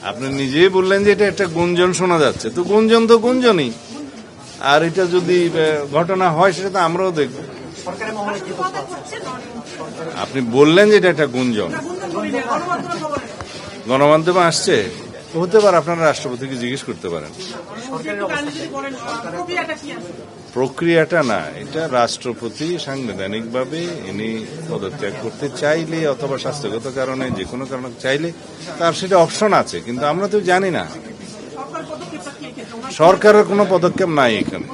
আপনি নিজেই বললেন যে এটা একটা গুঞ্জন শোনা যাচ্ছে, তো গুঞ্জনই। আর এটা যদি ঘটনা হয় সেটা তো আমরাও দেখব। আপনি বললেন যে এটা একটা গুঞ্জন, গণমাধ্যমে আসছে, হতে পারে। আপনারা রাষ্ট্রপতিকে জিজ্ঞেস করতে পারেন। প্রক্রিয়াটা না, এটা রাষ্ট্রপতি সাংবিধানিকভাবে ইনি পদত্যাগ করতে চাইলে অথবা স্বাস্থ্যগত কারণে যে কোনো কারণে চাইলে তার সেটা অপশন আছে, কিন্তু আমরা তো জানি না। সরকারের কোনো পদক্ষেপ নাই এখানে,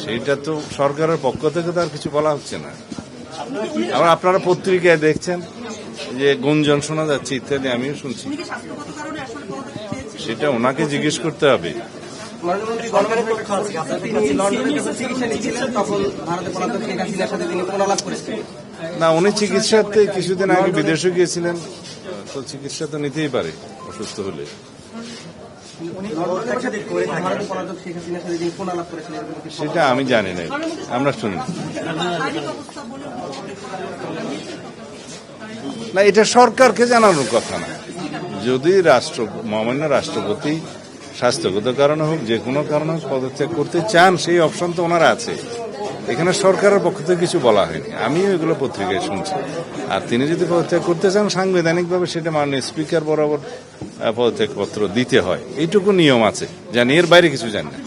সেটা তো সরকারের পক্ষ থেকে তো আর কিছু বলা হচ্ছে না। আবার আপনারা পত্রিকায় দেখছেন যে গুঞ্জন শোনা যাচ্ছে ইত্যাদি, আমিও শুনছি। সেটা ওনাকে জিজ্ঞেস করতে হবে। না, উনি চিকিৎসাতে কিছুদিন আগে বিদেশে গিয়েছিলেন, তো চিকিৎসা তো নিতেই পারে অসুস্থ হলে। সেটা আমি জানি না, আমরা শুনি না। এটা সরকারকে জানানোর কথা না। যদি মহামান্য রাষ্ট্রপতি স্বাস্থ্যগত কারণে হোক যে কোনো কারণে হোক পদত্যাগ করতে চান, সেই অপশন তো ওনার আছে। এখানে সরকারের পক্ষ থেকে কিছু বলা হয়নি, আমিও এগুলো পত্রিকায় শুনছি। আর তিনি যদি পদত্যাগ করতে চান সাংবিধানিকভাবে সেটা মাননীয় স্পিকার বরাবর পদত্যাগপত্র দিতে হয়, এইটুকু নিয়ম আছে, জানি, এর বাইরে কিছু জানি না।